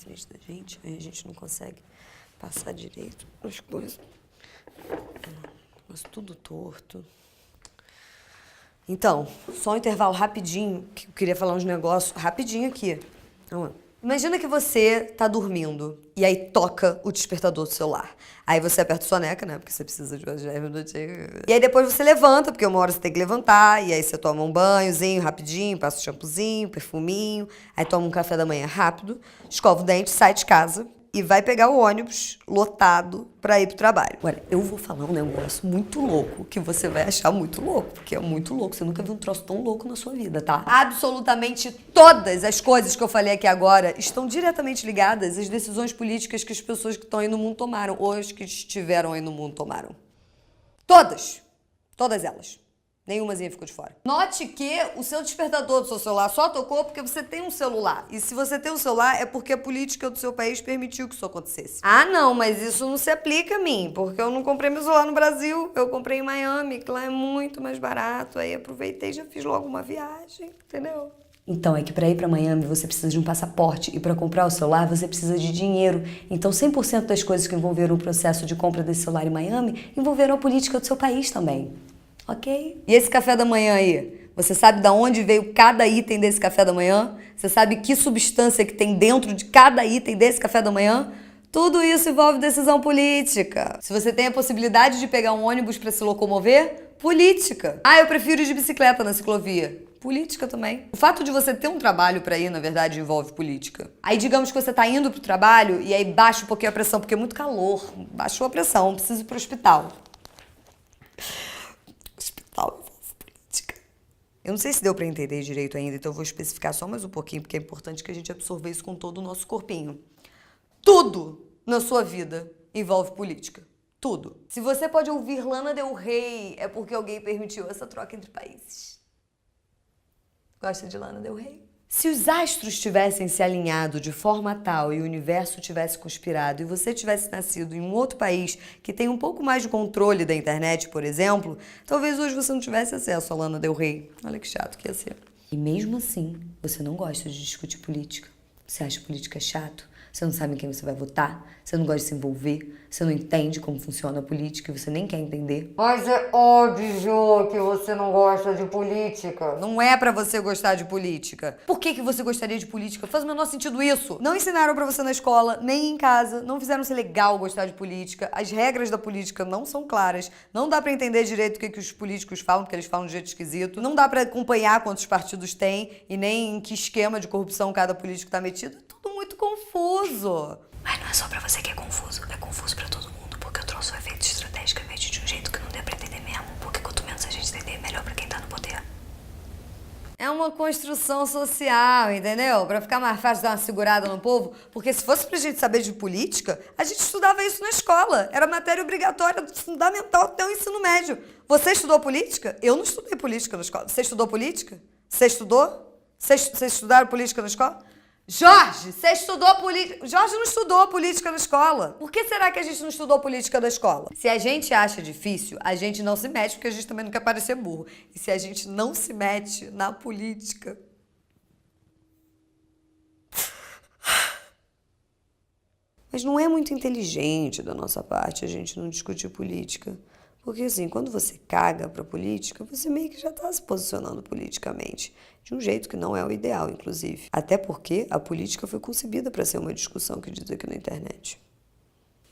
frente da gente, aí a gente não consegue passar direito as coisas. Mas tudo torto. Então, só um intervalo rapidinho, que eu queria falar uns negócios rapidinho aqui. Imagina que você tá dormindo e aí toca o despertador do celular. Aí você aperta o soneca, né? Porque você precisa de uns 10 minutinhos. E aí depois você levanta, porque uma hora você tem que levantar. E aí você toma um banhozinho rapidinho, passa o shampoozinho, perfuminho. Aí toma um café da manhã rápido, escova o dente, sai de casa e vai pegar o ônibus lotado pra ir pro trabalho. Olha, eu vou falar um negócio muito louco, que você vai achar muito louco, porque é muito louco. Você nunca viu um troço tão louco na sua vida, tá? Absolutamente todas as coisas que eu falei aqui agora estão diretamente ligadas às decisões políticas que as pessoas que estão aí no mundo tomaram, ou as que estiveram aí no mundo tomaram. Todas! Todas elas. Nenhumazinha ficou de fora. Note que o seu despertador do seu celular só tocou porque você tem um celular. E se você tem um celular, é porque a política do seu país permitiu que isso acontecesse. Ah, não, mas isso não se aplica a mim, porque eu não comprei meu celular no Brasil. Eu comprei em Miami, que lá é muito mais barato. Aí aproveitei e já fiz logo uma viagem, entendeu? Então, é que para ir para Miami você precisa de um passaporte e para comprar o celular você precisa de dinheiro. Então, 100% das coisas que envolveram o processo de compra desse celular em Miami envolveram a política do seu país também. Ok? E esse café da manhã aí? Você sabe de onde veio cada item desse café da manhã? Você sabe que substância que tem dentro de cada item desse café da manhã? Tudo isso envolve decisão política. Se você tem a possibilidade de pegar um ônibus para se locomover, política. Ah, eu prefiro ir de bicicleta na ciclovia. Política também. O fato de você ter um trabalho para ir, na verdade, envolve política. Aí digamos que você tá indo pro trabalho e aí baixa um pouquinho a pressão, porque é muito calor. Baixou a pressão, preciso ir pro hospital. Eu não sei se deu pra entender direito ainda, então eu vou especificar só mais um pouquinho, porque é importante que a gente absorva isso com todo o nosso corpinho. Tudo na sua vida envolve política. Tudo. Se você pode ouvir Lana Del Rey, é porque alguém permitiu essa troca entre países. Gosta de Lana Del Rey? Se os astros tivessem se alinhado de forma tal e o universo tivesse conspirado e você tivesse nascido em um outro país que tem um pouco mais de controle da internet, por exemplo, talvez hoje você não tivesse acesso a Lana Del Rey. Olha que chato que ia ser. E mesmo assim, você não gosta de discutir política. Você acha política chato? Você não sabe em quem você vai votar? Você não gosta de se envolver? Você não entende como funciona a política e você nem quer entender? Mas é óbvio que você não gosta de política. Não é pra você gostar de política. Por que você gostaria de política? Faz o menor sentido isso. Não ensinaram pra você na escola, nem em casa. Não fizeram ser legal gostar de política. As regras da política não são claras. Não dá pra entender direito o que os políticos falam, porque eles falam de jeito esquisito. Não dá pra acompanhar quantos partidos tem e nem em que esquema de corrupção cada político tá metido. É tudo muito confuso. Mas não é só pra você que é confuso pra todo mundo, porque o troço é feito estrategicamente de um jeito que não dá pra entender mesmo, porque quanto menos a gente entender, melhor pra quem tá no poder. É uma construção social, entendeu? Pra ficar mais fácil dar uma segurada no povo, porque se fosse pra gente saber de política, a gente estudava isso na escola, era matéria obrigatória do fundamental até o ensino médio. Você estudou política? Eu não estudei política na escola. Você estudou política? Você estudou? Vocês estudaram política na escola? Jorge, você estudou política? Jorge não estudou política na escola. Por que será que a gente não estudou política na escola? Se a gente acha difícil, a gente não se mete, porque a gente também não quer parecer burro. E se a gente não se mete na política... Mas não é muito inteligente da nossa parte a gente não discutir política. Porque assim, quando você caga pra política, você meio que já tá se posicionando politicamente. De um jeito que não é o ideal, inclusive. Até porque a política foi concebida para ser uma discussão que diz aqui na internet.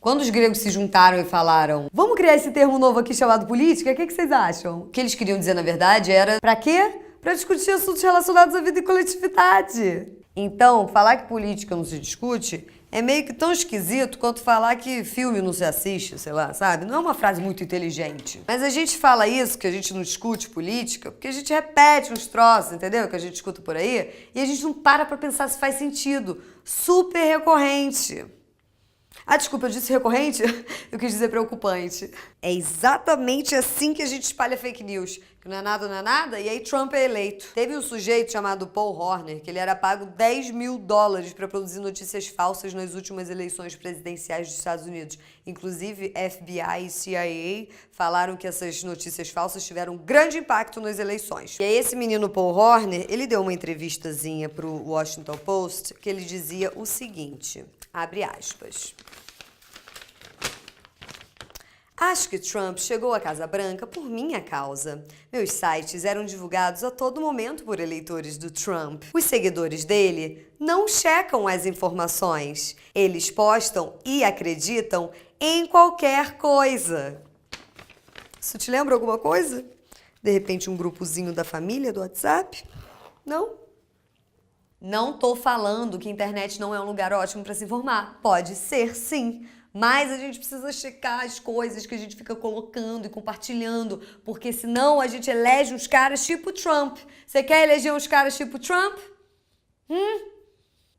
Quando os gregos se juntaram e falaram vamos criar esse termo novo aqui chamado política, o que vocês acham? O que eles queriam dizer, na verdade, era pra quê? Pra discutir assuntos relacionados à vida e coletividade. Então, falar que política não se discute é meio que tão esquisito quanto falar que filme não se assiste, sei lá, sabe? Não é uma frase muito inteligente. Mas a gente fala isso, que a gente não discute política, porque a gente repete uns troços, entendeu? Que a gente escuta por aí, e a gente não para pra pensar se faz sentido. Super recorrente. Ah, desculpa, eu disse recorrente? Eu quis dizer preocupante. É exatamente assim que a gente espalha fake news. Que não é nada, e aí Trump é eleito. Teve um sujeito chamado Paul Horner, que ele era pago $10 mil para produzir notícias falsas nas últimas eleições presidenciais dos Estados Unidos. Inclusive, FBI e CIA falaram que essas notícias falsas tiveram um grande impacto nas eleições. E aí esse menino Paul Horner, ele deu uma entrevistazinha pro Washington Post, que ele dizia o seguinte, abre aspas. Acho que Trump chegou à Casa Branca por minha causa. Meus sites eram divulgados a todo momento por eleitores do Trump. Os seguidores dele não checam as informações. Eles postam e acreditam em qualquer coisa. Isso te lembra alguma coisa? De repente um grupozinho da família do WhatsApp? Não? Não tô falando que a internet não é um lugar ótimo para se informar. Pode ser, sim. Mas a gente precisa checar as coisas que a gente fica colocando e compartilhando, porque senão a gente elege uns caras tipo Trump. Você quer eleger uns caras tipo Trump?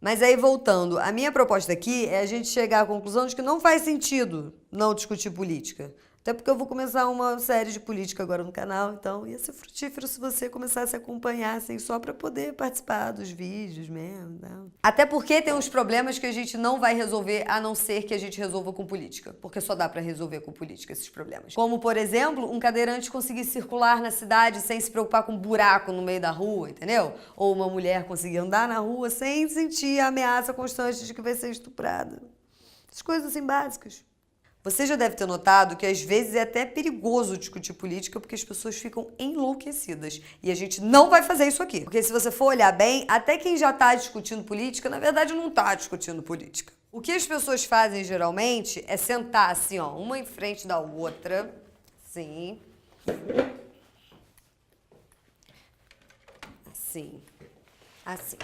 Mas aí, voltando, a minha proposta aqui é a gente chegar à conclusão de que não faz sentido não discutir política. Até porque eu vou começar uma série de política agora no canal, então ia ser frutífero se você começasse a acompanhar, assim, só para poder participar dos vídeos mesmo. Não. Até porque tem uns problemas que a gente não vai resolver, a não ser que a gente resolva com política. Porque só dá para resolver com política esses problemas. Como, por exemplo, um cadeirante conseguir circular na cidade sem se preocupar com um buraco no meio da rua, entendeu? Ou uma mulher conseguir andar na rua sem sentir a ameaça constante de que vai ser estuprada. Essas coisas assim básicas. Você já deve ter notado que às vezes é até perigoso discutir política porque as pessoas ficam enlouquecidas. E a gente não vai fazer isso aqui. Porque se você for olhar bem, até quem já está discutindo política, na verdade não está discutindo política. O que as pessoas fazem geralmente é sentar assim, ó, uma em frente da outra, assim. Assim.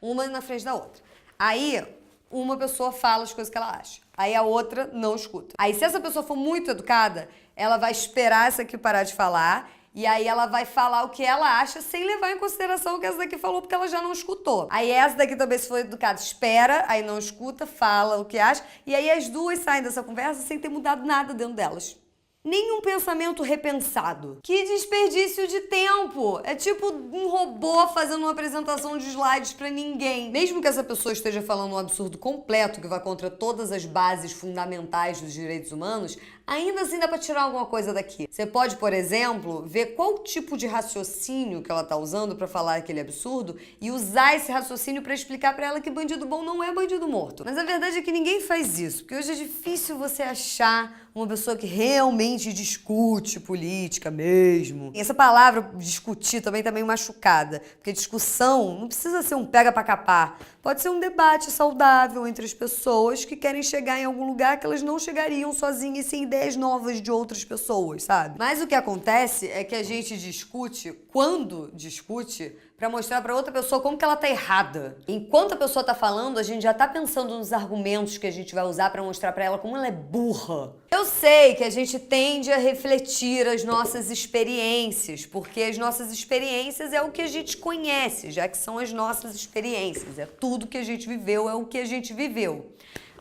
Uma na frente da outra. Aí, uma pessoa fala as coisas que ela acha. Aí a outra não escuta. Aí se essa pessoa for muito educada, ela vai esperar essa aqui parar de falar e aí ela vai falar o que ela acha sem levar em consideração o que essa daqui falou porque ela já não escutou. Aí essa daqui também, se for educada, espera, aí não escuta, fala o que acha e aí as duas saem dessa conversa sem ter mudado nada dentro delas. Nenhum pensamento repensado. Que desperdício de tempo! É tipo um robô fazendo uma apresentação de slides pra ninguém. Mesmo que essa pessoa esteja falando um absurdo completo que vai contra todas as bases fundamentais dos direitos humanos, ainda assim dá pra tirar alguma coisa daqui. Você pode, por exemplo, ver qual tipo de raciocínio que ela tá usando pra falar aquele absurdo e usar esse raciocínio pra explicar pra ela que bandido bom não é bandido morto. Mas a verdade é que ninguém faz isso, porque hoje é difícil você achar uma pessoa que realmente discute política mesmo. E essa palavra discutir também tá meio machucada, porque discussão não precisa ser um pega pra capar. Pode ser um debate saudável entre as pessoas que querem chegar em algum lugar que elas não chegariam sozinhas sem ideias novas de outras pessoas, sabe? Mas o que acontece é que a gente discute, quando discute, pra mostrar pra outra pessoa como que ela tá errada. Enquanto a pessoa tá falando, a gente já tá pensando nos argumentos que a gente vai usar pra mostrar pra ela como ela é burra. Eu sei que a gente tende a refletir as nossas experiências, porque as nossas experiências é o que a gente conhece, já que são as nossas experiências. É tudo que a gente viveu, é o que a gente viveu.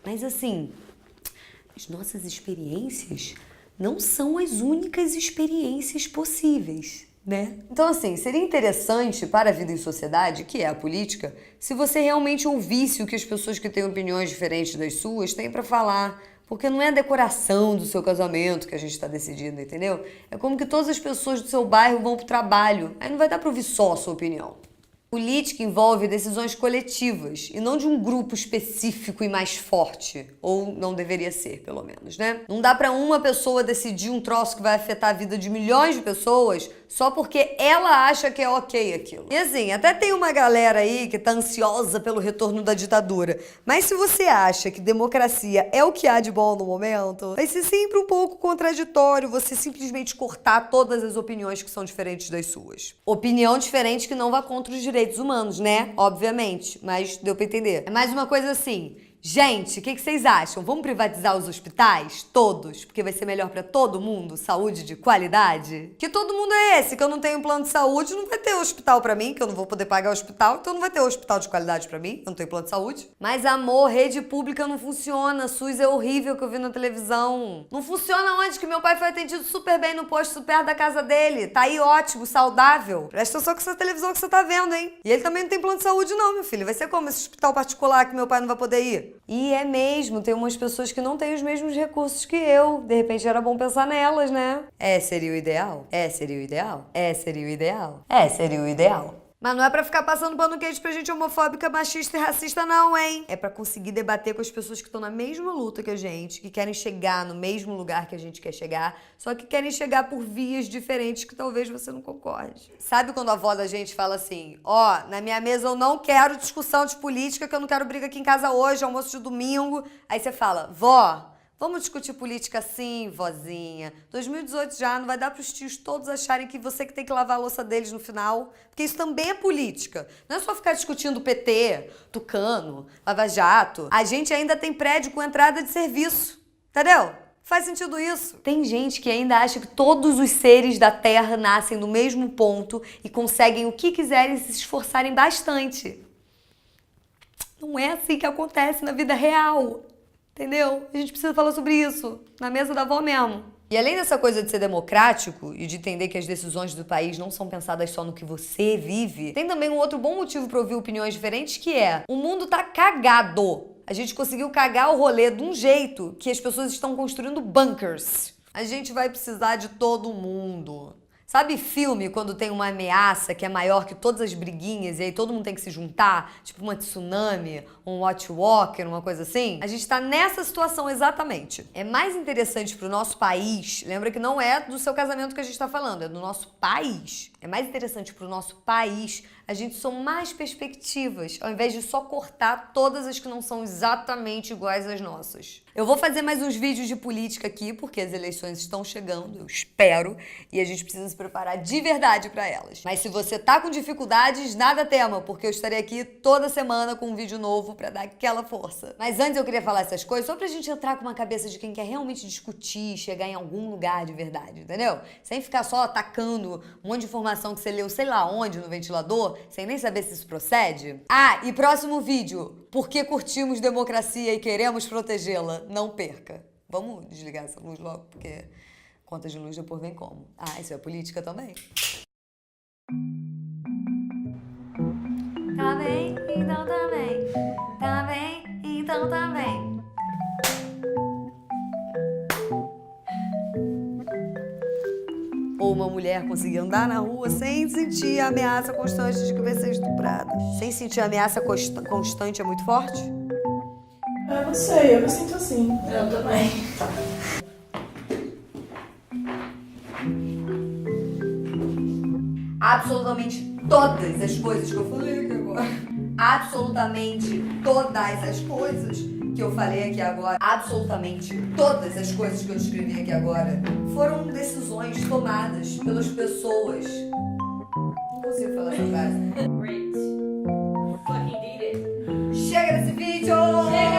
Mas assim, as nossas experiências não são as únicas experiências possíveis. Né? Então, assim, seria interessante para a vida em sociedade, que é a política, se você realmente ouvisse o que as pessoas que têm opiniões diferentes das suas têm para falar. Porque não é a decoração do seu casamento que a gente está decidindo, entendeu? É como que todas as pessoas do seu bairro vão pro trabalho. Aí não vai dar para ouvir só a sua opinião. Política envolve decisões coletivas e não de um grupo específico e mais forte. Ou não deveria ser, pelo menos, né? Não dá pra uma pessoa decidir um troço que vai afetar a vida de milhões de pessoas só porque ela acha que é ok aquilo. E assim, até tem uma galera aí que tá ansiosa pelo retorno da ditadura. Mas se você acha que democracia é o que há de bom no momento, vai ser sempre um pouco contraditório você simplesmente cortar todas as opiniões que são diferentes das suas. Opinião diferente que não vá contra os direitos humanos, né? Obviamente, mas deu pra entender. É mais uma coisa assim, Gente, o que vocês acham? Vamos privatizar os hospitais? Todos? Porque vai ser melhor pra todo mundo? Saúde de qualidade? Que todo mundo é esse? Que eu não tenho plano de saúde, não vai ter hospital pra mim, que eu não vou poder pagar o hospital, então não vai ter hospital de qualidade pra mim, eu não tenho plano de saúde. Mas amor, rede pública não funciona, SUS é horrível que eu vi na televisão. Não funciona onde que meu pai foi atendido super bem no posto super perto da casa dele. Tá aí ótimo, saudável. Presta atenção com essa televisão que você tá vendo, hein? E ele também não tem plano de saúde não, meu filho. Vai ser como esse hospital particular que meu pai não vai poder ir? E é mesmo, tem umas pessoas que não têm os mesmos recursos que eu. De repente era bom pensar nelas, né? Seria o ideal? Seria o ideal? Seria o ideal? Seria o ideal. Mas não é pra ficar passando pano quente pra gente homofóbica, machista e racista não, hein? É pra conseguir debater com as pessoas que estão na mesma luta que a gente, que querem chegar no mesmo lugar que a gente quer chegar, só que querem chegar por vias diferentes que talvez você não concorde. Sabe quando a avó da gente fala assim, na minha mesa eu não quero discussão de política, que eu não quero briga aqui em casa hoje, almoço de domingo. Aí você fala, vó, vamos discutir política sim, vozinha. 2018 já, não vai dar pros tios todos acharem que você que tem que lavar a louça deles no final. Porque isso também é política. Não é só ficar discutindo PT, Tucano, Lava Jato. A gente ainda tem prédio com entrada de serviço. Entendeu? Faz sentido isso. Tem gente que ainda acha que todos os seres da Terra nascem no mesmo ponto e conseguem o que quiserem se esforçarem bastante. Não é assim que acontece na vida real. Entendeu? A gente precisa falar sobre isso, na mesa da avó mesmo. E além dessa coisa de ser democrático e de entender que as decisões do país não são pensadas só no que você vive, tem também um outro bom motivo para ouvir opiniões diferentes, que é: o mundo tá cagado. A gente conseguiu cagar o rolê de um jeito que as pessoas estão construindo bunkers. A gente vai precisar de todo mundo. Sabe filme quando tem uma ameaça que é maior que todas as briguinhas e aí todo mundo tem que se juntar? Tipo uma tsunami, um Watch Walker, uma coisa assim? A gente tá nessa situação exatamente. É mais interessante pro nosso país, lembra que não é do seu casamento que a gente tá falando, é do nosso país. É mais interessante pro nosso país a gente somar as perspectivas, ao invés de só cortar todas as que não são exatamente iguais às nossas. Eu vou fazer mais uns vídeos de política aqui, porque as eleições estão chegando, eu espero, e a gente precisa se preparar de verdade para elas. Mas se você tá com dificuldades, nada tema, porque eu estarei aqui toda semana com um vídeo novo para dar aquela força. Mas antes eu queria falar essas coisas só pra gente entrar com uma cabeça de quem quer realmente discutir, chegar em algum lugar de verdade, entendeu? Sem ficar só atacando um monte de informação que você leu sei lá onde no ventilador, sem nem saber se isso procede. E próximo vídeo, por que curtimos democracia e queremos protegê-la? Não perca. Vamos desligar essa luz logo, porque conta de luz depois vem como. Isso é política também. Tá bem? Então tá bem. Tá bem? Então tá bem. Ou uma mulher conseguir andar na rua sem sentir a ameaça constante de que vai ser estuprada. Sem sentir a ameaça constante é muito forte? Eu não sei, eu me sinto assim. Eu também. Absolutamente todas as coisas que eu falei aqui agora. Absolutamente todas as coisas que eu falei aqui agora. Absolutamente todas as coisas que eu escrevi aqui agora foram decisões tomadas pelas pessoas. Não consigo falar essa frase. Great.